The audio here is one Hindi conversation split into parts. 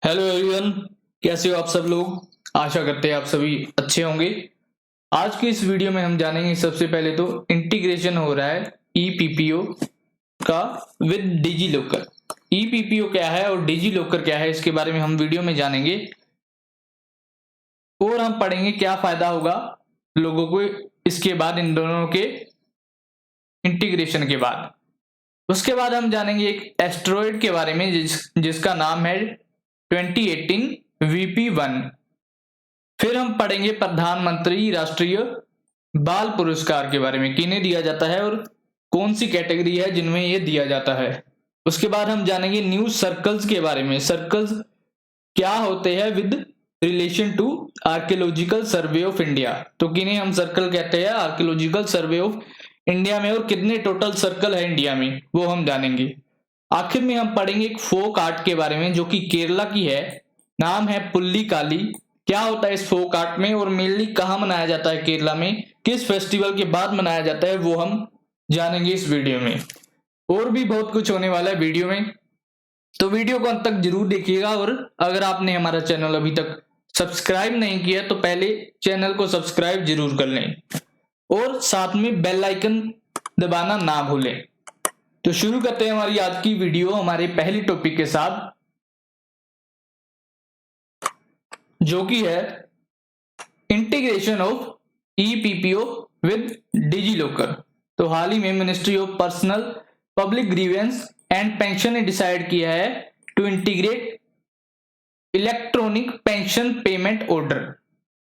हेलो एवरीवन, कैसे हो आप सब लोग। आशा करते हैं आप सभी अच्छे होंगे। आज की इस वीडियो में हम जानेंगे सबसे पहले तो इंटीग्रेशन हो रहा है ईपीपीओ का विद डिजी लॉकर। ईपीपीओ क्या है और डिजी लॉकर क्या है, इसके बारे में हम वीडियो में जानेंगे और हम पढ़ेंगे क्या फायदा होगा लोगों को इसके बाद, इन दोनों के इंटीग्रेशन के बाद। उसके बाद हम जानेंगे एक एस्टेरॉयड के बारे में जिसका नाम है 2018 VP1। फिर हम पढ़ेंगे प्रधानमंत्री राष्ट्रीय बाल पुरस्कार के बारे में, किन्हें दिया जाता है और कौन सी कैटेगरी है जिनमें यह दिया जाता है। उसके बाद हम जानेंगे न्यूज सर्कल्स के बारे में, सर्कल्स क्या होते हैं with relation to archaeological survey of India. तो किन्हें हम सर्कल कहते हैं आर्कियोलॉजिकल सर्वे ऑफ इंडिया में, और कितने टोटल सर्कल है इंडिया में वो हम जानेंगे। आखिर में हम पढ़ेंगे एक फोक आर्ट के बारे में जो कि केरला की है, नाम है पुल्ली काली। क्या होता है इस फोक आर्ट में और मेनली कहाँ मनाया जाता है केरला में, किस फेस्टिवल के बाद मनाया जाता है, वो हम जानेंगे इस वीडियो में। और भी बहुत कुछ होने वाला है वीडियो में, तो वीडियो को अंत तक जरूर देखिएगा। और अगर आपने हमारा चैनल अभी तक सब्सक्राइब नहीं किया तो पहले चैनल को सब्सक्राइब जरूर कर लें और साथ में बेल आइकन दबाना ना भूलें। तो शुरू करते हैं हमारी आज की वीडियो हमारे पहली टॉपिक के साथ, जो कि है integration of EPPO with DigiLocker. तो हाल ही में ministry of personnel public grievances and pension ने डिसाइड किया है to integrate electronic pension payment order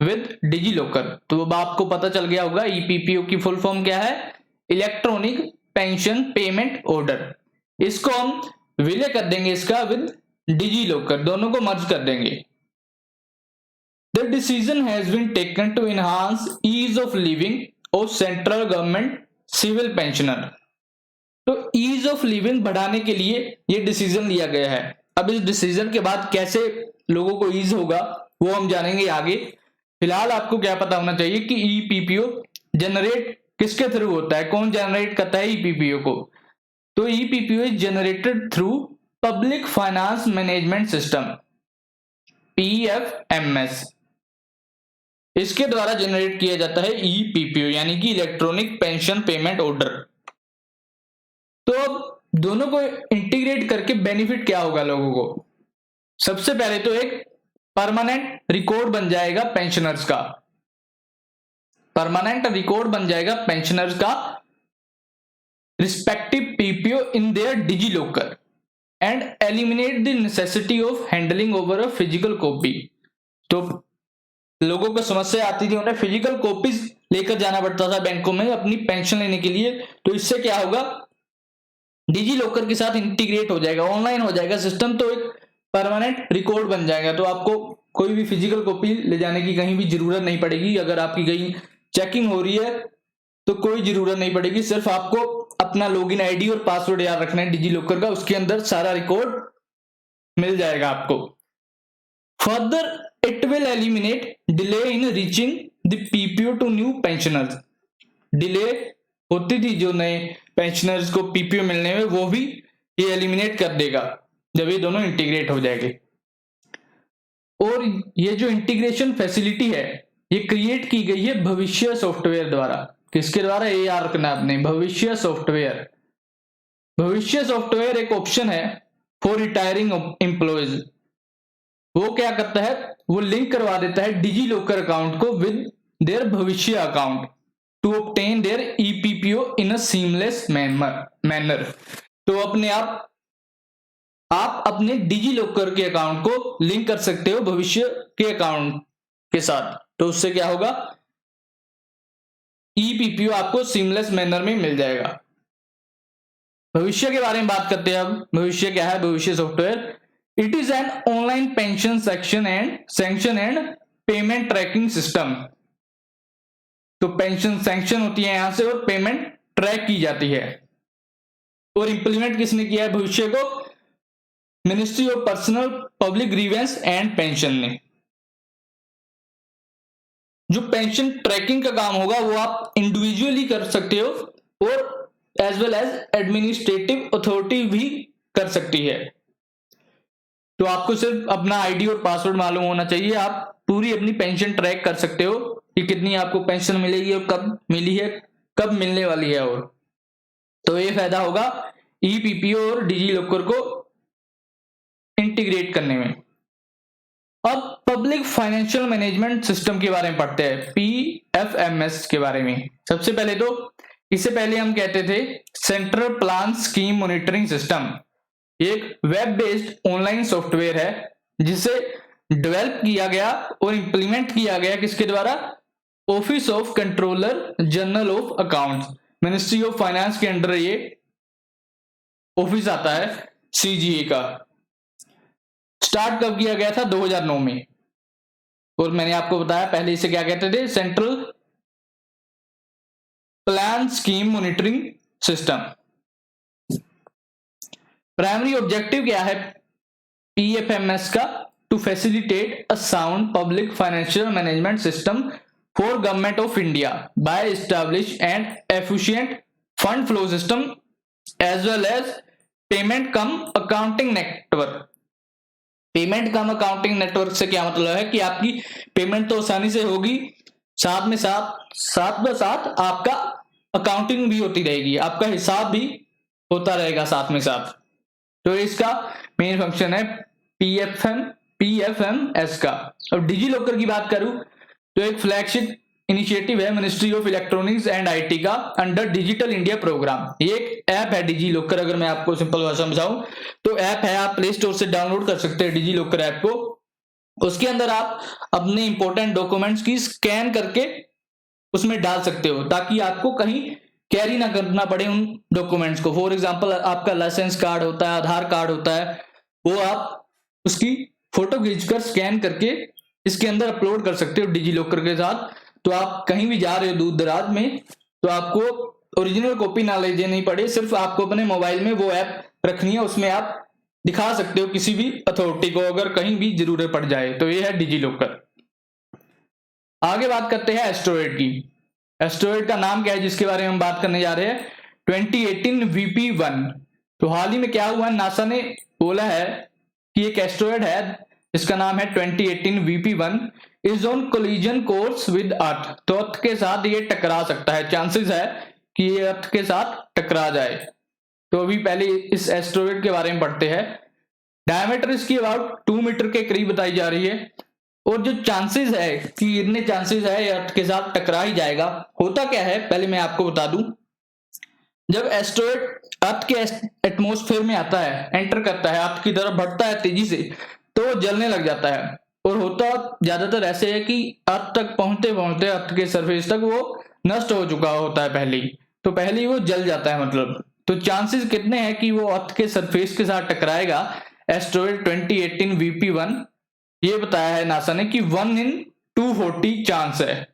with DigiLocker. तो अब आपको पता चल गया होगा ईपीपीओ की फुल फॉर्म क्या है, इलेक्ट्रॉनिक पेंशन पेमेंट ऑर्डर। इसको हम विलय कर देंगे इसका विद डिजी लॉकर, दोनों को मर्ज कर देंगे। The decision has been taken to enhance ease of living of central government civil pensioner. तो ईज ऑफ लिविंग बढ़ाने के लिए यह डिसीजन लिया गया है। अब इस डिसीजन के बाद कैसे लोगों को ईज होगा वो हम जानेंगे आगे। फिलहाल आपको क्या पता होना चाहिए कि ईपीपीओ जनरेट किसके थ्रू होता है, कौन जनरेट करता है ईपीपीओ को। तो EPPO is generated through public finance management system, PFMS. इसके द्वारा जनरेट किया जाता है ईपीपीओ यानी कि इलेक्ट्रॉनिक पेंशन पेमेंट ऑर्डर। तो अब दोनों को इंटीग्रेट करके बेनिफिट क्या होगा लोगों को। सबसे पहले तो एक परमानेंट रिकॉर्ड बन जाएगा पेंशनर्स का, परमानेंट रिकॉर्ड बन जाएगा पेंशनर्स का respective PPO in their DigiLocker and eliminate the necessity of handling over a physical copy. तो लोगों को समस्या आती थी, उन्हें फिजिकल कॉपीज लेकर जाना पड़ता था बैंकों में अपनी पेंशन लेने के लिए। तो इससे क्या होगा, डिजी लॉकर के साथ इंटीग्रेट हो जाएगा, ऑनलाइन हो जाएगा सिस्टम, तो एक परमानेंट रिकॉर्ड बन जाएगा। तो आपको कोई भी फिजिकल कॉपी ले जाने की कहीं भी जरूरत नहीं पड़ेगी। अगर आपकी कहीं चेकिंग हो रही है तो कोई जरूरत नहीं पड़ेगी, सिर्फ आपको अपना लॉगिन आईडी और पासवर्ड याद रखना है डिजी लॉकर का, उसके अंदर सारा रिकॉर्ड मिल जाएगा आपको। Further it will eliminate delay in reaching the PPO to new pensioners. Delay होती थी जो नए पेंशनर्स को पीपीओ मिलने में, वो भी ये एलिमिनेट कर देगा जब ये दोनों इंटीग्रेट हो जाएंगे। और ये जो इंटीग्रेशन फैसिलिटी है ये क्रिएट की गई है भविष्य सॉफ्टवेयर द्वारा। किसके द्वारा, ये याद रखना आपने, भविष्य सॉफ्टवेयर। भविष्य सॉफ्टवेयर एक ऑप्शन है फॉर रिटायरिंग एम्प्लॉयज। वो क्या करता है, वो लिंक करवा देता है डिजी लॉकर अकाउंट को with their Bhavishya account to obtain their EPPO in a seamless manner. तो अपने आप अपने डिजी लॉकर के अकाउंट को लिंक कर सकते हो भविष्य के अकाउंट के साथ। तो उससे क्या होगा, ईपीपीओ आपको सीमलेस मैनर में मिल जाएगा। भविष्य के बारे में बात करते हैं अब। भविष्य क्या है, भविष्य software it is an online pension sanction and payment tracking system. तो पेंशन सैंक्शन होती है यहां से और पेमेंट ट्रैक की जाती है। और इंप्लीमेंट किसने किया है भविष्य को, ministry of personnel public grievances and pension ने। जो पेंशन ट्रैकिंग का काम होगा वो आप इंडिविजुअली कर सकते हो और as well as administrative authority भी कर सकती है। तो आपको सिर्फ अपना आईडी और पासवर्ड मालूम होना चाहिए, आप पूरी अपनी पेंशन ट्रैक कर सकते हो कि कितनी आपको पेंशन मिलेगी और कब मिली है, कब मिलने वाली है। और तो ये फायदा होगा ईपीपीओ और डिजी लॉकर को इंटीग्रेट करने में। अब पब्लिक फाइनेंशियल मैनेजमेंट सिस्टम के बारे में पढ़ते हैं, पीएफएमएस के बारे में। सबसे पहले तो इससे पहले हम कहते थे central plan scheme monitoring system. एक वेब बेस्ड ऑनलाइन सॉफ्टवेयर है जिसे डेवलप किया गया और इंप्लीमेंट किया गया किसके द्वारा? Office of controller general of accounts, ministry of finance के अंडर ये ऑफिस आता है सीजीए का। स्टार्ट कब किया गया था? 2009 में। और मैंने आपको बताया पहले इसे क्या कहते थे? Central plan scheme monitoring system. Primary objective क्या है पीएफएमएस का? To facilitate a sound public financial management system for government of India by establish and efficient fund flow system as well as payment cum accounting network. Payment cum accounting network से क्या मतलब है कि आपकी पेमेंट तो आसानी से होगी, साथ में साथ आपका अकाउंटिंग भी होती रहेगी, आपका हिसाब भी होता रहेगा साथ में साथ। तो इसका मेन फंक्शन है पीएफएमएस का। अब डिजी लॉकर की बात करूं तो एक फ्लैगशिप इनिशिएटिव है ministry of electronics and IT का अंडर डिजिटल इंडिया प्रोग्राम। ये एक ऐप है डिजी लॉकर, अगर मैं आपको सिंपल भाषा में समझाऊं तो ऐप है, आप प्ले स्टोर से डाउनलोड कर सकते हैं डिजी लॉकर ऐप को। उसके अंदर आप अपने इंपॉर्टेंट डॉक्यूमेंट्स की स्कैन करके उसमें डाल सकते हो ताकि आपको कहीं कैरी ना करना पड़े उन डॉक्यूमेंट्स को। फॉर एग्जांपल आपका लाइसेंस कार्ड होता है, आधार कार्ड होता है, वो आप उसकी फोटो खींचकर स्कैन करके इसके अंदर अपलोड कर सकते हो डिजी लॉकर के साथ। तो आप कहीं भी जा रहे हो दूर दराज में तो आपको ओरिजिनल कॉपी ना ले जानी पड़े, सिर्फ आपको अपने मोबाइल में वो ऐप रखनी है, उसमें आप दिखा सकते हो किसी भी अथॉरिटी को अगर कहीं भी जरूरत पड़ जाए। तो ये है डिजी लॉकर। आगे बात करते हैं एस्ट्रॉयड की। एस्ट्रॉयड का नाम क्या है जिसके बारे में हम बात करने जा रहे हैं? 2018 VP1। तो हाल ही में क्या हुआ, नासा ने बोला है कि एक एस्ट्रॉयड है इसका नाम है 2018 VP1 is on collision course with अर्थ। तो अर्थ के साथ ये टकरा सकता है, चांसेस है कि ये अर्थ के साथ टकरा जाए। तो अभी पहले इस एस्ट्रॉयड के बारे में पढ़ते हैं। डायमीटर इसकी अबाउट 2 मीटर के करीब बताई जा रही है और जो चांसेस है कि इतने चांसेस है ये अर्थ के साथ टकरा ही जाएगा। होता क्या है पहले मैं आपको बता दूं, जब एस्ट्रॉयड अर्थ के एटमॉस्फेयर में आता है, एंटर करता है, अर्थ की तरफ बढ़ता है तेजी से, तो वो जलने लग जाता है। और होता ज्यादातर ऐसे है कि अर्थ तक पहुंचते पहुंचते अर्थ के सरफेस तक वो नष्ट हो चुका होता है पहले ही, तो पहले ही वो जल जाता है मतलब। तो चांसेस कितने हैं कि वो अर्थ के सरफेस के साथ टकराएगा एस्ट्रॉयड 2018 VP1? ये बताया है नासा ने कि 1 in 240 चांस है,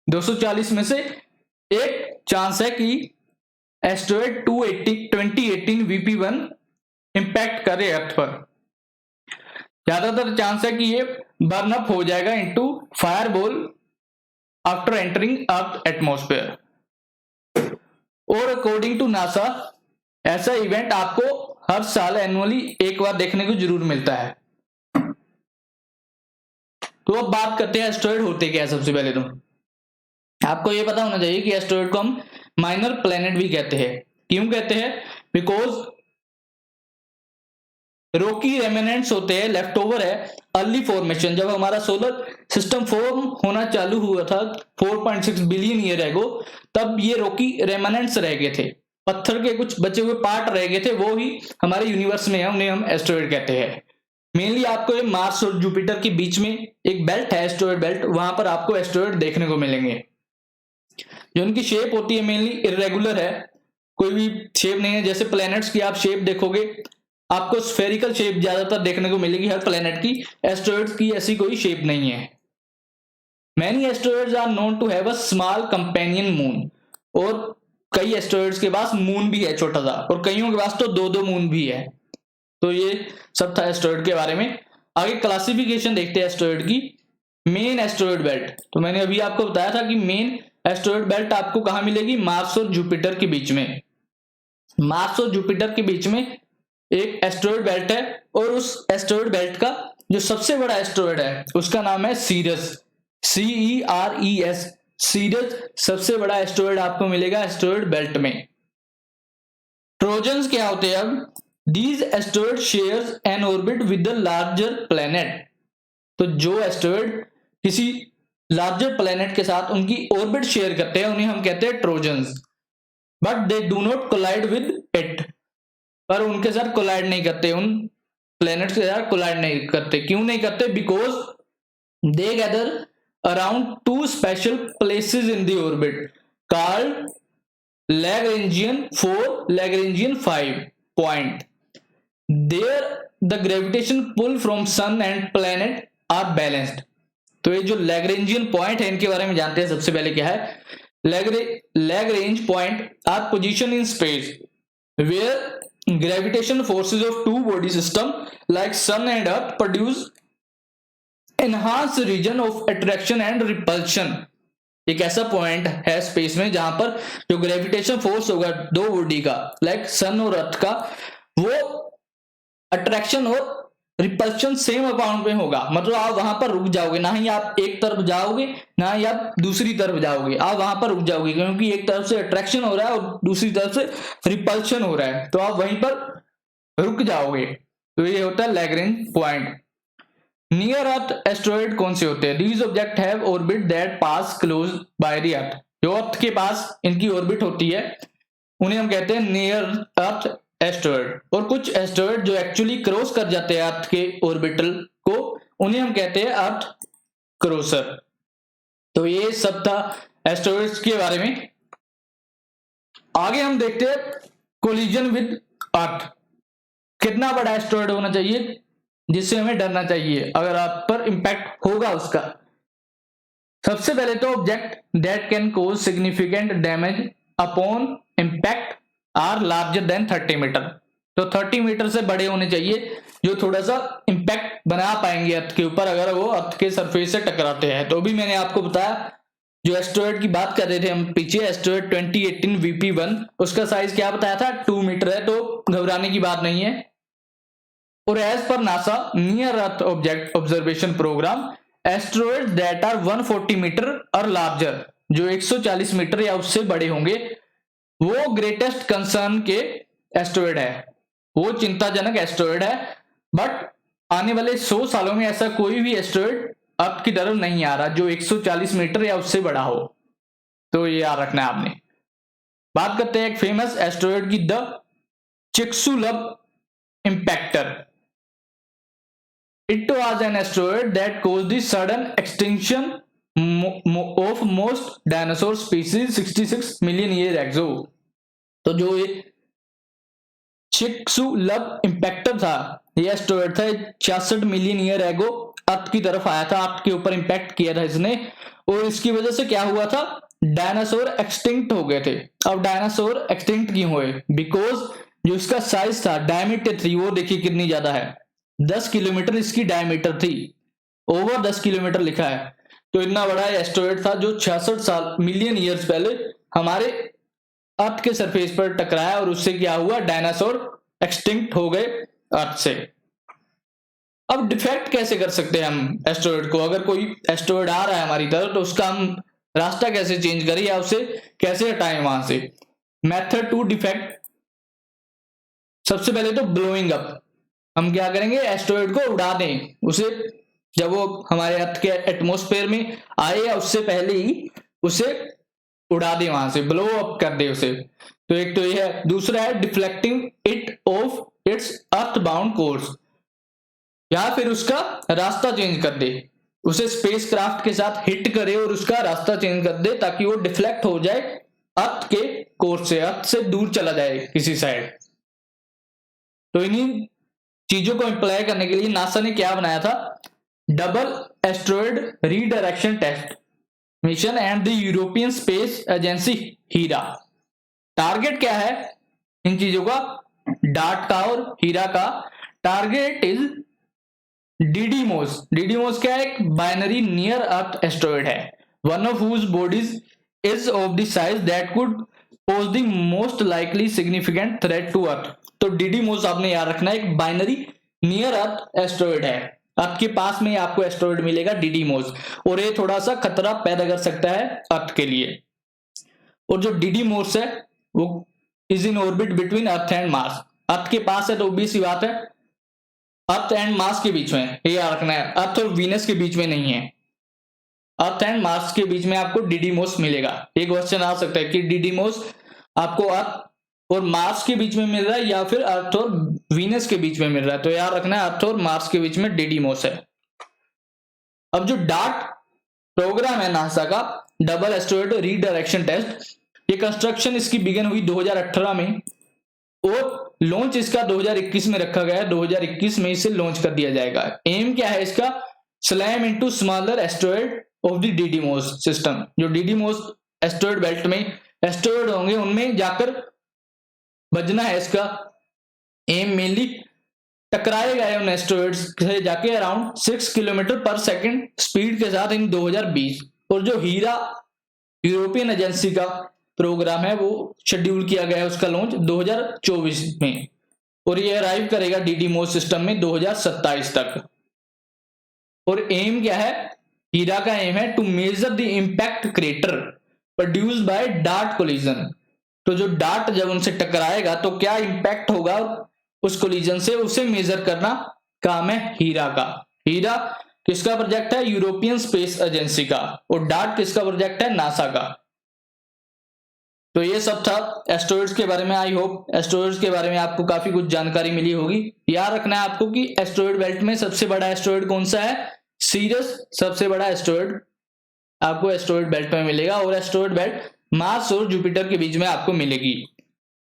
240 में से एक चांस है कि एस्ट्रॉयड 2018 VP1 इंपैक्ट करे अर्थ पर। ज्यादातर चांस है कि ये बर्न अप हो जाएगा into fireball after entering earth atmosphere. और अकॉर्डिंग टू नासा ऐसा इवेंट आपको हर साल एनुअली एक बार देखने को जरूर मिलता है। तो अब बात करते हैं एस्ट्रॉयड होते क्या है। सबसे पहले तो आपको यह पता होना चाहिए कि एस्ट्रॉयड को हम माइनर प्लेनेट भी कहते हैं। क्यों कहते हैं? बिकॉज रॉकी रेमिनेंट्स होते हैं, लेफ्ट ओवर है अर्ली फॉर्मेशन। जब हमारा सोलर सिस्टम फॉर्म होना चालू हुआ था 4.6 बिलियन ईयर एगो, तब ये रॉकी रेमिनेंट्स रह गए थे, पत्थर के कुछ बचे हुए पार्ट रह गए थे, वो ही हमारे यूनिवर्स में है, उन्हें हम एस्ट्रॉयड कहते हैं। मेनली आपको ये मार्स और जुपिटर के बीच में एक बेल्ट है एस्ट्रॉयड बेल्ट, वहां पर आपको एस्ट्रॉयड देखने को मिलेंगे। जो उनकी शेप होती है मेनली इरेगुलर है, कोई भी शेप नहीं है। जैसे प्लैनेट्स की आप शेप देखोगे आपको स्फेरिकल शेप ज्यादातर देखने को मिलेगी हर प्लैनेट की, एस्ट्रॉयड्स की ऐसी कोई शेप नहीं है। Many asteroids are known to have a small companion moon, और कई एस्ट्रॉयड्स के पास मून भी है छोटा सा, और कईयों के पास तो 2-2 मून भी है। तो ये सब था एस्ट्रॉयड के बारे में। आगे क्लासिफिकेशन देखते हैं एस्ट्रॉयड की। मेन एस्ट्रॉयड बेल्ट, तो मैंने अभी आपको बताया था कि मेन एस्ट्रॉयड बेल्ट आपको कहां मिलेगी? मार्स और जुपिटर के बीच में। मार्स और जुपिटर के बीच में एक एस्टेरॉयड बेल्ट है और उस एस्टेरॉयड बेल्ट का जो सबसे बड़ा एस्टेरॉयड है उसका नाम है सीरस, CERES। सीरस सबसे बड़ा एस्टेरॉयड आपको मिलेगा एस्टेरॉयड बेल्ट में। ट्रोजन्स क्या होते हैं? अब these asteroid shares N orbit with the larger planet. तो जो एस्टेरॉयड किसी लार्जर प्लैनेट के साथ उनकी ऑर्बिट शेयर करते हैं उन्हें हम कहते हैं trojans. But they do not collide with it, पर उनके साथ कोलाइड नहीं करते, उन प्लैनेट के साथ कोलाइड नहीं करते। क्यों नहीं करते? Because they gather around two special places in the orbit called Lagrangian 4, Lagrangian 5 point. There the gravitation pull from sun and planet are balanced. तो ये जो Lagrangian point है इनके बारे में जानते हैं। सबसे पहले क्या है? Lagrange point are position in space where gravitation forces of two body system like sun and earth produce enhanced region of attraction and repulsion। एक ऐसा पॉइंट है स्पेस में जहां पर जो ग्रेविटेशन फोर्स होगा दो बॉडी का लाइक सन और अर्थ का, वो अट्रैक्शन और रिपल्शन सेम अमाउंट में होगा। मतलब आप वहां पर रुक जाओगे, ना ही आप एक तरफ जाओगे ना ही आप दूसरी तरफ जाओगे, आप वहां पर रुक जाओगे क्योंकि एक तरफ से अट्रैक्शन हो रहा है और दूसरी तरफ से रिपल्शन हो रहा है, तो आप वहीं पर रुक जाओगे। तो ये होता है Lagrange point. Near earth asteroid कौन से होते हैं? These object have orbit that pass close by the earth. जो अर्थ के पास इनकी ऑर्बिट होती है उन्हें हम कहते हैं नियर अर्थ एस्टेरॉयड। और कुछ एस्टेरॉयड जो एक्चुअली क्रॉस कर जाते हैं अर्थ के ऑर्बिटल को उन्हें हम कहते हैं अर्थ क्रॉसर। तो ये सब था एस्टेरॉयड्स के बारे में। आगे हम देखते हैं कोलिजन विद अर्थ। कितना बड़ा एस्टेरॉयड होना चाहिए जिससे हमें डरना चाहिए अगर आप पर इंपैक्ट होगा उसका? सबसे पहले तो object that can cause significant damage upon impact are larger than 30 meter. तो 30 मीटर से बड़े होने चाहिए जो थोड़ा सा इंपैक्ट बना पाएंगे अर्थ के ऊपर अगर वो अर्थ के सरफेस से टकराते हैं। तो भी मैंने आपको बताया जो एस्टेरॉयड की बात कर रहे थे हम पीछे, एस्टेरॉयड 2018 VP1, उसका साइज क्या बताया था? 2 मीटर है, तो घबराने की बात नहीं है। और as per NASA near earth object observation program asteroid that are 140 meter और लार्जर, जो 140 मीटर या उससे बड़े होंगे, वो ग्रेटेस्ट कंसर्न के एस्टेरॉयड है, वो चिंताजनक एस्टेरॉयड है। बट आने वाले 100 सालों में ऐसा कोई भी एस्टेरॉयड अर्थ की तरफ नहीं आ रहा जो 140 मीटर या उससे बड़ा हो। तो ये याद रखना है आपने। बात करते हैं एक फेमस एस्टेरॉयड की, the Chicxulub impactor. It was an asteroid that caused the sudden extinction of most dinosaur species 66 million years ago। तो जो ये चिक्सुलब इम्पैक्टर था, ये एस्टेरॉयड था 66 मिलियन ईयर एगो अर्थ की तरफ आया था, अर्थ के ऊपर इंपैक्ट किया था इसने। और इसकी वजह से क्या हुआ था? डायनासोर एक्सटिंक्ट हो गए थे। अब डायनासोर एक्सटिंक्ट क्यों हुए? बिकॉज जो इसका साइज था, डायमीटर थी, वो देखिए कितनी ज्यादा है, 10 किलोमीटर इसकी डायमीटर थी, ओवर 10 किलोमीटर लिखा है। तो इतना बड़ा एस्टेरॉयड था जो 66 मिलियन ईयर्स पहले हमारे अर्थ के सरफेस पर टकराया और उससे क्या हुआ? डायनासोर एक्सटिंक्ट हो गए अर्थ से। अब डिफेक्ट कैसे कर सकते हैं हम एस्टेरॉयड को? अगर कोई एस्टेरॉयड आ रहा है हमारी तरफ तो उसका हम रास्ता कैसे चेंज करें या उसे कैसे हटाएं वहां से? मेथड टू डिफेक्ट, सबसे पहले तो ब्लोइंग अप। हम क्या करेंगे? एस्टेरॉयड को उड़ा दें, उसे जब वो हमारे अर्थ के एटमॉस्फेयर में आए या उससे पहले ही उसे उड़ा दें, वहां से ब्लो अप कर दे उसे। तो एक तो ये है। दूसरा है deflecting it of its earth bound course, या फिर उसका रास्ता चेंज कर दे, उसे स्पेसक्राफ्ट के साथ हिट करे और उसका रास्ता चेंज कर दे ताकि वो डिफ्लेक्ट हो जाए अर्थ के कोर्स से, अर्थ से दूर चला जाए किसी साइड। तो इन्हीं चीजों को इंप्लाई करने के लिए नासा ने क्या बनाया था? Double asteroid redirection test mission and the European Space Agency Hera. Target क्या है इन चीजों का? डार्ट का और हीरा का टारगेट इज डीडीमोस। डीडीमोस क्या है? एक बाइनरी नियर अर्थ एस्टेरॉयड है, one of whose bodies is of the size that could pose the most likely significant threat to earth. तो डिडीमोस आपने याद रखना है, एक बाइनरी नियर अर्थ एस्ट्रॉइड है, अर्थ के पास में आपको एस्ट्रॉइड मिलेगा डिडीमोस, और ये थोड़ा सा खतरा पैदा कर सकता है अर्थ के लिए। और जो डिडीमोस है वो is in orbit between earth and Mars, earth के पास है तो obvious सी बात है अर्थ एंड मार्स के बीच में, ये याद रखना है, अर्थ और वीनस के बीच में नहीं है, अर्थ एंड मार्स के बीच में आपको डिडीमोस मिलेगा। एक क्वेश्चन आ सकता है कि डिडीमोस आपको अर्थ और मार्स के बीच में मिल रहा है या फिर अर्थ और वीनस के बीच में मिल रहा है, तो याद रखना है अर्थ और मार्स के बीच में डिडीमोस है। अब जो डार्ट प्रोग्राम है नासा का, डबल एस्ट्रॉइड रीडायरेक्शन टेस्ट, ये कंस्ट्रक्शन इसकी बिगन हुई 2018 में और लॉन्च इसका 2021 में रखा गया है, 2021 में इसे लॉन्च कर दिया जाएगा। एम क्या है इसका, slam into smaller asteroid of the Didymos system, जो डिडीमोस एस्ट्रॉइड बेल्ट में एस्ट्रॉइड होंगे उनमें जाकर बजना है इसका एम, मेनली टकराएगा उन एस्ट्रॉइड्स से जाके अराउंड 6 किलोमीटर पर सेकंड स्पीड के साथ इन 2020। और जो हीरा यूरोपियन एजेंसी का प्रोग्राम है वो शेड्यूल किया गया है उसका लॉन्च 2024 में, और ये अराइव करेगा डिडीमोस सिस्टम में 2027 तक। और एम क्या है, हीरा का एम है to measure the impact crater produced by DART collision, तो जो डार्ट जब उनसे टकराएगा तो क्या इंपैक्ट होगा उस कोलिजन से, उसे मेजर करना काम है हीरा का। हीरा किसका प्रोजेक्ट है, यूरोपियन स्पेस एजेंसी का, और डार्ट किसका प्रोजेक्ट है, नासा का। तो ये सब था एस्ट्रॉइड्स के बारे में। आई होप एस्ट्रॉइड्स के बारे में आपको काफी कुछ जानकारी मिली होगी। याद रखना है आपको कि एस्ट्रॉइड बेल्ट में सबसे बड़ा एस्ट्रॉइड कौन सा है, सीरियस सबसे बड़ा एस्ट्रॉइड आपको एस्ट्रॉइड बेल्ट में मिलेगा, और एस्ट्रॉइड बेल्ट मार्स और जुपिटर के बीच में आपको मिलेगी।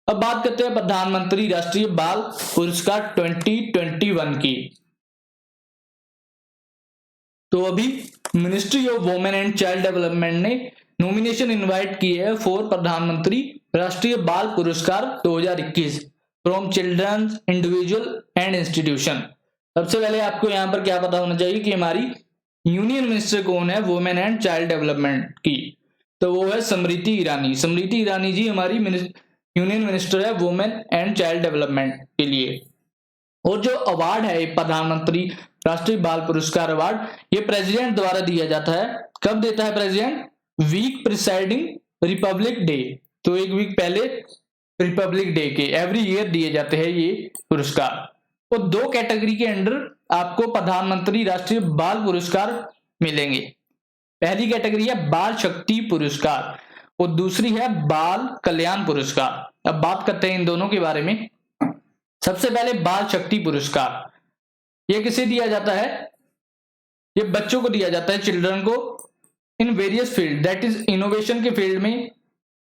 अब बात करते हैं प्रधानमंत्री राष्ट्रीय बाल पुरस्कार 2021 की। तो अभी ministry of women and child development ने नॉमिनेशन इनवाइट की है for Pradhanmantri Rashtriya Bal Puraskar 2021 from childrens individual and institution. सबसे पहले आपको यहाँ पर क्या पता होना चाहिए कि हमारी यूनियन मिनिस्टर कौन है वुमेन एंड चाइल्ड डेवलपमेंट की, तो वो है स्मृति ईरानी। स्मृति ईरानी जी हमारी यूनियन मिनिस्टर है वुमेन एंड चाइल्ड डेवलपमेंट के लिए। और जो अवार्ड है प्रधानमंत्री राष्ट्रीय बाल पुरस्कार अवार्ड, ये प्रेसिडेंट द्वारा दिया जाता है। कब देता है president, week preceding republic day, तो एक वीक पहले रिपब्लिक डे के एवरी ईयर दिए जाते हैं ये पुरस्कार। और 2 कैटेगरी के अंडर आपको प्रधानमंत्री राष्ट्रीय बाल पुरस्कार मिलेंगे। पहली कैटेगरी है बाल शक्ति पुरस्कार और दूसरी है बाल कल्याण पुरस्कार। अब बात करते हैं इन दोनों के बारे में। सबसे पहले बाल शक्ति पुरस्कार, ये किसे दिया जाता है, ये बच्चों को दिया जाता है, चिल्ड्रन को, in various field, that is innovation के फील्ड में,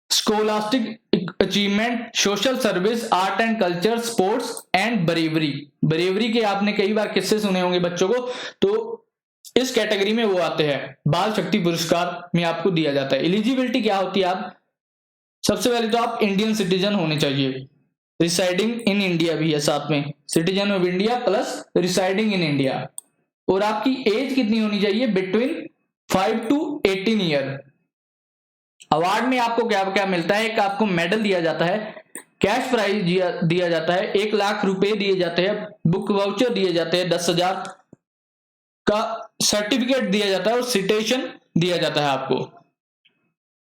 scholastic achievement, social service, art and culture, sports and bravery. Bravery के आपने कई बार किस्से सुने होंगे बच्चों को, तो इस कैटेगरी में वो आते हैं, बाल शक्ति पुरस्कार में आपको दिया जाता है। एलिजिबिलिटी क्या होती है, आप सबसे पहले तो आप इंडियन सिटीजन होने चाहिए, रिसाइडिंग इन इंडिया भी है साथ में, citizen of India plus residing in India, और आपकी एज कितनी होनी चाहिए, बिटवीन 5 to 18 ईयर। अवार्ड में आपको क्या क्या मिलता है, एक आपको मेडल दिया जाता है, कैश प्राइज दिया जाता है, 1 लाख रुपए दिए जाते हैं, बुक वाउचर दिए जाते हैं 10,000 का, सर्टिफिकेट दिया जाता है और सिटेशन दिया जाता है आपको।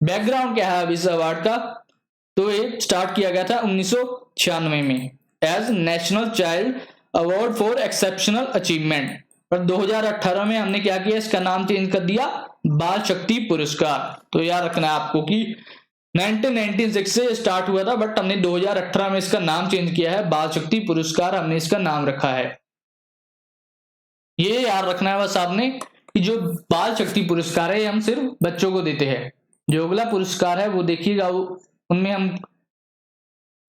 बैकग्राउंड क्या है अब इस अवार्ड का, तो ये स्टार्ट किया गया था 1996 में as national child award for exceptional achievement, पर 2018 में हमने क्या किया, इसका नाम चेंज कर दिया बाल शक्ति पुरस्कार। तो याद रखना है आपको कि 1996 से स्टार्ट हुआ था, बट हमने 2018 में इसका नाम चेंज किया है, बाल शक्ति पुरस्कार हमने इसका नाम रखा है। ये याद रखना है बस आपने कि जो बाल शक्ति पुरस्कार है हम सिर्फ बच्चों को देते हैं, जो अगला पुरस्कार है वो देखिएगा, उनमें हम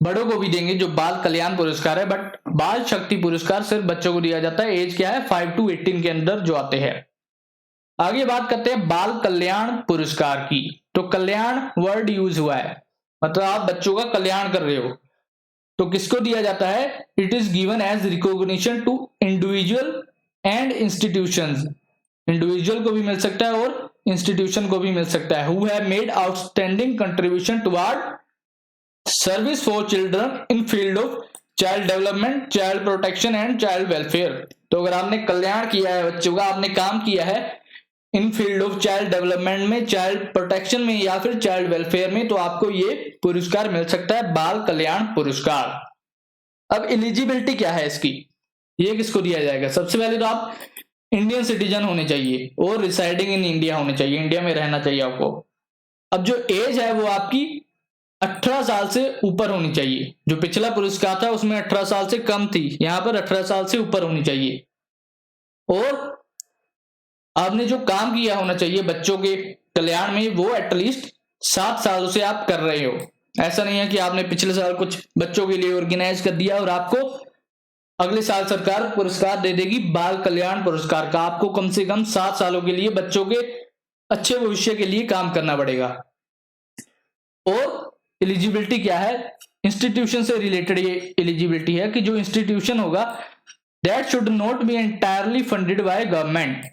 बड़ों को भी देंगे, जो बाल कल्याण पुरस्कार है, बट बाल शक्ति पुरस्कार सिर्फ बच्चों को दिया जाता है। एज क्या है, 5 to 18 के अंदर जो आते हैं। आगे बात करते हैं बाल कल्याण पुरस्कार की। तो कल्याण वर्ड यूज हुआ है, मतलब आप बच्चों का कल्याण कर रहे हो, तो किसको दिया जाता है, it is given as recognition to individual and institutions. Individual को भी मिल सकता है और इंस्टीट्यूशन को भी मिल सकता है, who have made outstanding contribution toward service for children in field of child development, child protection and child welfare. तो अगर आपने कल्याण किया है बच्चों का, आपने काम किया है इन फील्ड ऑफ चाइल्ड डेवलपमेंट में, चाइल्ड प्रोटेक्शन में या फिर चाइल्ड वेलफेयर में, तो आपको ये पुरस्कार मिल सकता है, बाल कल्याण पुरस्कार। अब एलिजिबिलिटी क्या है इसकी, ये किसको दिया जाएगा? सबसे पहले तो आप इंडियन सिटीजन होने चाहिए और रिसाइडिंग इन इंडिया होने चाहिए, इंडिया में रहना चाहिए आपको। अब जो एज है वो आपकी 18 साल से ऊपर होनी चाहिए। जो पिछला पुरस्कार था उसमें 18 साल से कम थी, यहां पर 18 साल से ऊपर होनी चाहिए। और आपने जो काम किया होना चाहिए बच्चों के कल्याण में, वो एटलीस्ट 7 सालों से आप कर रहे हो। ऐसा नहीं है कि आपने पिछले साल कुछ बच्चों के लिए ऑर्गेनाइज कर दिया और आपको अगले साल सरकार पुरस्कार दे देगी बाल कल्याण पुरस्कार का। आपको कम से कम 7 सालों के लिए बच्चों के अच्छे भविष्य के लिए काम करना पड़ेगा। और एलिजिबिलिटी क्या है, इंस्टीट्यूशन से रिलेटेड ये एलिजिबिलिटी है कि जो इंस्टीट्यूशन होगा that should not be entirely funded by government.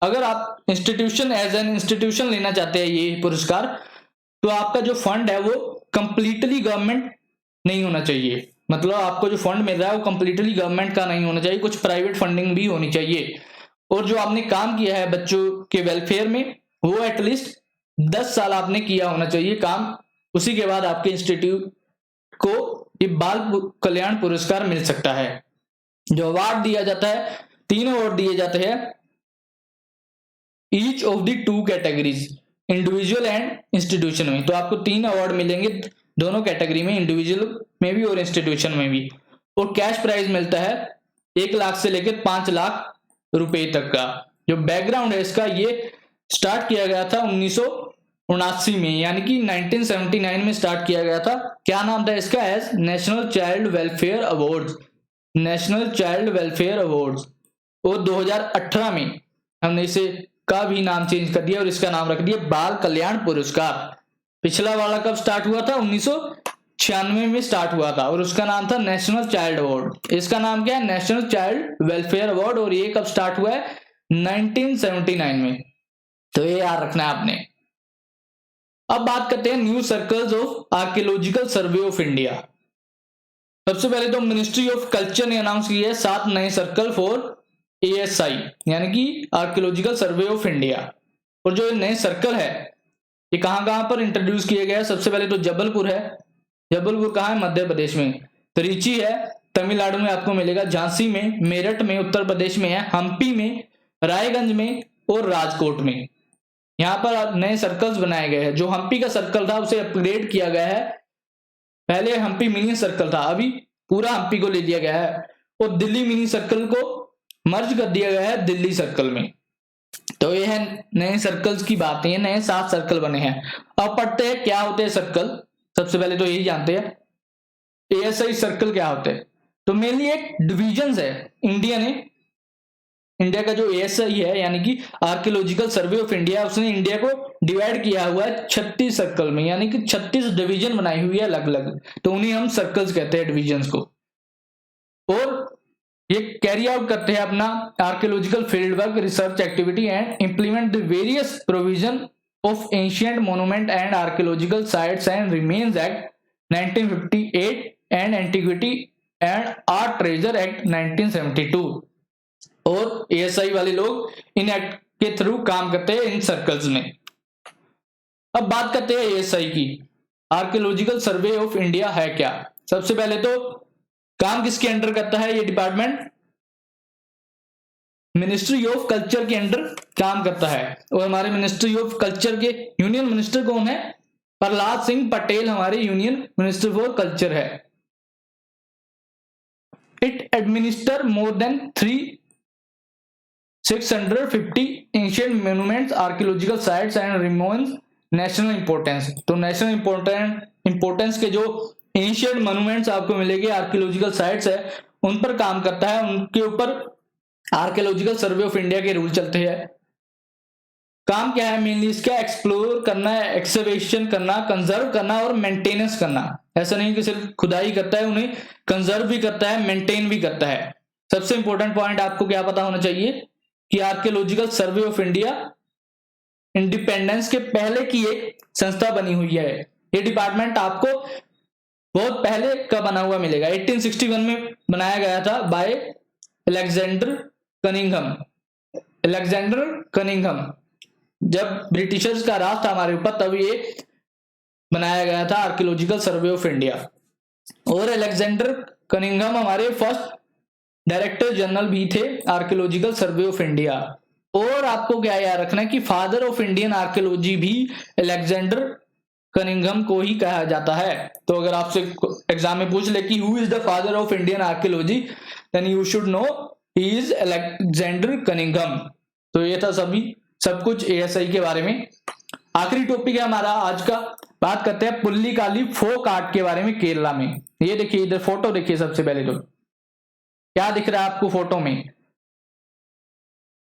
अगर आप इंस्टीट्यूशन एज एन इंस्टीट्यूशन लेना चाहते हैं ये पुरस्कार, तो आपका जो फंड है वो कंप्लीटली गवर्नमेंट नहीं होना चाहिए। मतलब आपको जो फंड मिल रहा है वो कंप्लीटली गवर्नमेंट का नहीं होना चाहिए, कुछ प्राइवेट फंडिंग भी होनी चाहिए। और जो आपने काम किया है बच्चों के वेलफेयर में, वो एटलीस्ट 10 साल आपने किया होना चाहिए काम, उसी के बाद आपके इंस्टीट्यूट को ये बाल कल्याण पुरस्कार मिल सकता है। जो अवार्ड दिया जाता है, 3 अवार्ड दिए जाते हैं, each of the 2 categories, individual and institution में। तो आपको 3 अवार्ड मिलेंगे दोनों कैटेगरी में, इंडिविजुअल में भी और इंस्टीट्यूशन में भी। और कैश प्राइज मिलता है 1 लाख से लेकर 5 लाख रुपए तक का। जो बैकग्राउंड है इसका, ये स्टार्ट किया गया था 1979 में, यानी कि 1979 में स्टार्ट किया गया था। क्या नाम था इसका? As national child welfare awards, national child welfare awards. और 2018 में हमने इसे का भी नाम चेंज कर दिया और इसका नाम रख दिया बाल कल्याण पुरस्कार। पिछला वाला कब स्टार्ट हुआ था? 1996 में स्टार्ट हुआ था और उसका नाम था नेशनल चाइल्ड अवार्ड। इसका नाम क्या है? National child welfare award. और ये कब स्टार्ट हुआ है? 1979 में। तो ये याद रखना है आपने। अब बात करते हैं new circles of archaeological survey of India. सबसे पहले तो मिनिस्ट्री ऑफ कल्चर ने अनाउंस किया है 7 नए सर्कल फॉर ASI, यानी कि आर्कियोलॉजिकल सर्वे ऑफ इंडिया। और जो नए सर्कल है ये कहां पर इंट्रोड्यूस किए गए हैं? सबसे पहले तो जबलपुर है। जबलपुर कहां है? मध्य प्रदेश में। त्रिची है तमिलनाडु में आपको मिलेगा, झांसी में, मेरठ में उत्तर प्रदेश में है, हम्पी में, रायगंज में और राजकोट में। यहाँ पर नए सर्कल्स बनाए गए हैं। जो हम्पी का सर्कल था उसे अपग्रेड किया गया है। पहले हम्पी मिनी सर्कल था, अभी पूरा हम्पी को ले लिया गया है। और दिल्ली मिनी सर्कल को मर्ज कर दिया गया है दिल्ली सर्कल में। तो ये है नए सर्कल्स की बातें हैं, नए 7 सर्कल बने हैं। अब पढ़ते हैं क्या होते हैं सर्कल। सबसे पहले तो यही जानते हैं ASI सर्कल क्या होते हैं। तो मेनली एक डिविजन है इंडिया का जो ASI है, यानी कि आर्कियोलॉजिकल सर्वे ऑफ इंडिया, उसने इंडिया को डिवाइड किया हुआ है 36 सर्कल में, यानी कि 36 डिवीजन बनाई हुई है अलग अलग। तो उन्हें हम सर्कल्स कहते हैं, डिविजन्स को। और ये कैरी आउट करते हैं अपना archaeological field work, research activity and implement the various provision of ancient monument and archaeological sites and remains act 1958 and antiquity and art treasure act 1972। और ASI वाले लोग इन एक्ट के थ्रू काम करते हैं इन सर्कल्स में। अब बात करते हैं ASI की। आर्कियोलॉजिकल सर्वे ऑफ इंडिया है क्या? सबसे पहले तो काम किसके अंडर करता है ये डिपार्टमेंट? मिनिस्ट्री ऑफ कल्चर के अंडर काम करता है। और हमारे मिनिस्ट्री ऑफ कल्चर के यूनियन मिनिस्टर कौन है? प्रहलाद सिंह पटेल हमारे यूनियन मिनिस्टर फॉर कल्चर है। It administer more than 650 ancient monuments, archaeological sites and remains national importance. तो नेशनल इंपोर्टेंस के जो एंशिएंट मॉन्यूमेंट्स आपको मिलेंगे, आर्कियोलॉजिकल साइट्स है, उन पर काम करता है। उनके ऊपर आर्कियोलॉजिकल सर्वे ऑफ इंडिया के रूल चलते हैं। काम क्या है मेनली इसका? एक्सप्लोर करना, एक्सकवेशन करना, कंजर्व करना और मेंटेनेंस करना। ऐसा नहीं कि सिर्फ खुदाई करता है, उन्हें कंजर्व भी करता है, मेंटेन भी करता है। सबसे इंपॉर्टेंट पॉइंट आपको क्या पता होना चाहिए कि archaeological survey of India independence के पहले की एक संस्था बनी हुई है। ये डिपार्टमेंट आपको बहुत पहले का बना हुआ मिलेगा। 1861 में बनाया गया था बाय अलेक्जेंडर कनिंघम। जब ब्रिटिशर्स का राज था हमारे ऊपर तब ये बनाया गया था आर्कियोलॉजिकल सर्वे ऑफ इंडिया। और अलेक्जेंडर कनिंघम हमारे फर्स्ट डायरेक्टर जनरल भी थे आर्कियोलॉजिकल सर्वे ऑफ इंडिया। और आपको क्या याद रखना है कि फादर ऑफ इंडियन आर्कियोलॉजी भी अलेक्जेंडर कनिंघम को ही कहा जाता है। तो अगर आपसे एग्जाम में पूछ ले कि who is the father of Indian archaeology, then you should know he is Alexander Cunningham. तो ये था सब कुछ एएसआई के बारे में। आखिरी टॉपिक है हमारा आज का, बात करते हैं पुल्लिकाली फोक आर्ट के बारे में केरला में। ये देखिए इधर फोटो देखिए, सबसे पहले तो क्या दिख रहा है आपको फोटो में?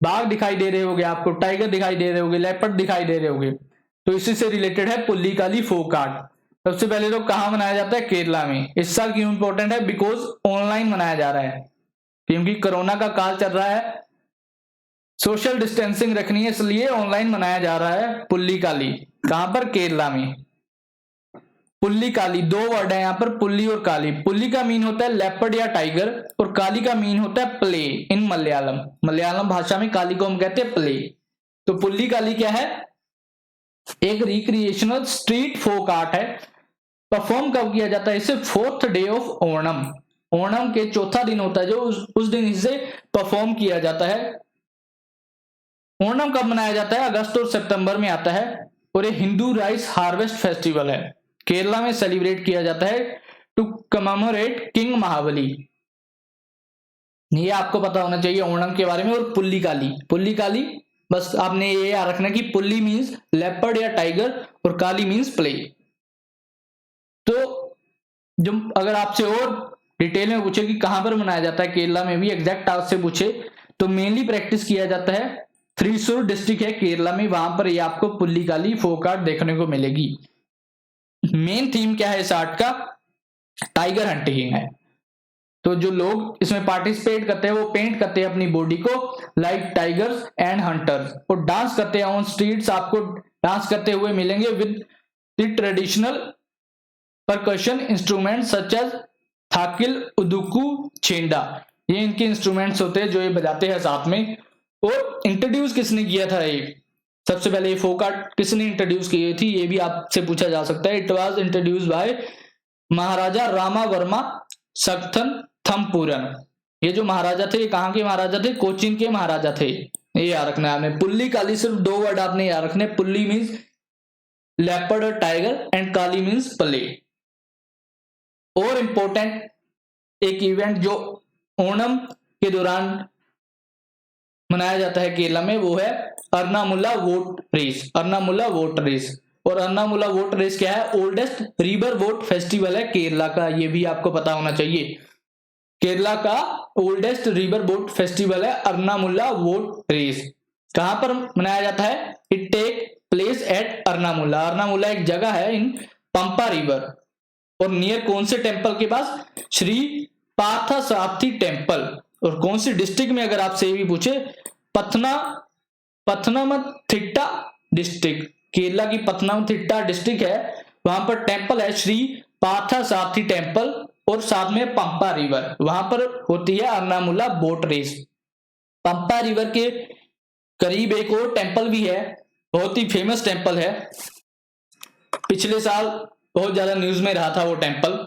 बाघ दिखाई दे रहे होंगे आपको, टाइगर दिखाई दे रहे होंगे, लेपर्ड दिखाई दे रहे होंगे। तो इसी से रिलेटेड है पुल्लिकाली फोक आर्ट। सबसे पहले तो कहां मनाया जाता है? केरला में। इस साल क्यों इंपॉर्टेंट है? बिकॉज ऑनलाइन मनाया जा रहा है, क्योंकि कोरोना का काल चल रहा है, सोशल डिस्टेंसिंग रखनी है, इसलिए ऑनलाइन मनाया जा रहा है पुल्लिकाली। कहां पर? केरला में। पुल्लिकाली, दो वर्ड है यहाँ पर, पुल्ली और काली। पुल्ली का मीन होता है लेपर्ड या टाइगर, और काली का मीन होता है प्ले इन मलयालम भाषा में काली को हम कहते हैं प्ले। तो पुल्लिकाली क्या है? एक रिक्रिएशनल स्ट्रीट फोक आर्ट है। परफॉर्म कब किया जाता है इसे? 4th डे ऑफ ओणम के चौथा दिन होता है जो उस दिन इसे परफॉर्म किया जाता है। ओणम कब मनाया जाता है? अगस्त और सितंबर में आता है, और ये हिंदू राइस हार्वेस्ट फेस्टिवल है। केरला में सेलिब्रेट किया जाता है टू कमेमोरेट किंग महाबली। ये आपको पता होना चाहिए ओणम के बारे में। और पुल्लिकाली बस आपने ये याद रखना कि पुल्ली मीन्स लेपर्ड या टाइगर और काली मीन्स प्ले। तो जो अगर आपसे और डिटेल में पूछे कि कहां पर मनाया जाता है केरला में भी, एग्जैक्ट आपसे पूछे तो मेनली प्रैक्टिस किया जाता है थ्रीसुर डिस्ट्रिक्ट है केरला में, वहां पर ये आपको पुल्लिकाली फोक आर्ट देखने को मिलेगी। मेन थीम क्या है इस आर्ट का? टाइगर हंटिंग है। तो जो लोग इसमें पार्टिसिपेट करते हैं वो पेंट करते हैं अपनी बॉडी को लाइक टाइगर्स एंड हंटर्स, और डांस करते हैं ऑन स्ट्रीट्स। आपको डांस करते हुए मिलेंगे with the traditional percussion instrument such as thakil, udukku, chenda. ये इनके इंस्ट्रूमेंट्स होते हैं जो ये बजाते हैं साथ में। और इंट्रोड्यूस किसने किया था ये? सबसे पहले ये फोक आर्ट किसने इंट्रोड्यूस की थी? ये भी आपसे पूछा जा सकता है। इट वाज इंट्रोड्यूस बाय महाराजा रामावर्मा सक्थन थम्पुरन। ये जो महाराजा थे, ये कहां के महाराजा थे? कोचीन के महाराजा थे। ये याद रखना है आपने। पुल्लिकाली सिर्फ दो वर्ड आपने याद रखने, पुल्ली मीन्स लेपर्ड और tiger and Kali means play. और इंपॉर्टेंट एक इवेंट जो ओणम के दौरान मनाया जाता है केरला में, वो है अर्नामुला वोट रेस। और अर्नामुला वोट रेस क्या है? ओल्डेस्ट रिवर वोट फेस्टिवल है केरला का। ये भी आपको पता होना चाहिए। केरला का ओल्डेस्ट रिवर बोट फेस्टिवल है अर्नामुला वोट रेस। कहां पर मनाया जाता है? इट टेक प्लेस एट अर्नामुला एक जगह है इन पंपा रिवर, और नियर कौन से टेंपल के पास? श्री पार्थसारथी टेंपल। और कौन सी डिस्ट्रिक्ट में अगर आपसे भी पूछे? पथनमथिट्टा डिस्ट्रिक्ट, केरला की पथनमथिट्टा डिस्ट्रिक्ट है, वहां पर टेंपल है श्री पार्थसारथी टेंपल, और साथ में पंपा रिवर, वहां पर होती है अर्नामुला बोट रेस। पंपा रिवर के करीब एक और टेंपल भी है, बहुत ही फेमस टेंपल है। पिछले साल बहुत ज्यादा न्यूज में रहा था वो टेंपल,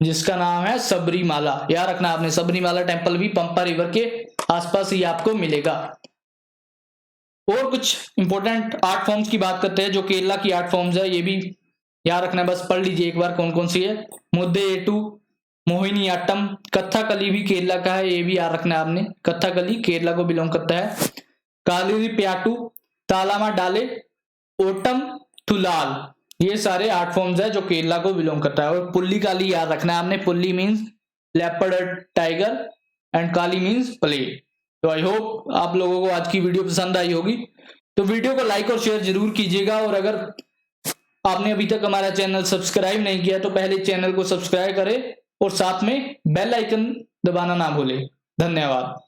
जिसका नाम है सबरीमाला। याद रखना आपने, सबरीमाला टेंपल भी पंपा रिवर के आसपास ही आपको मिलेगा। और कुछ इंपॉर्टेंट आर्ट फॉर्म्स की बात करते हैं जो केरला की आर्ट फॉर्म्स है, ये भी याद रखना है, बस पढ़ लीजिए एक बार कौन कौन सी है। मुद्देयेटू, मोहिनीअट्टम, कथकली भी केरला का है, ये भी याद रखना है आपने, कथकली केरला को बिलोंग करता है। कालिरीप्याटू, तालामा डाले, ओटम थुलाल, ये सारे आर्ट फॉर्म्स है जो केरला को बिलोंग करता है। और पुल्लिकाली याद रखना है आपने, pulley means leopard tiger and Kali means play. तो आई होप आप लोगों को आज की वीडियो पसंद आई होगी, तो वीडियो को लाइक और शेयर जरूर कीजिएगा। और अगर आपने अभी तक हमारा चैनल सब्सक्राइब नहीं किया तो पहले चैनल को सब्सक्राइब करें और साथ में बेल आइकन दबाना ना भूलें। धन्यवाद।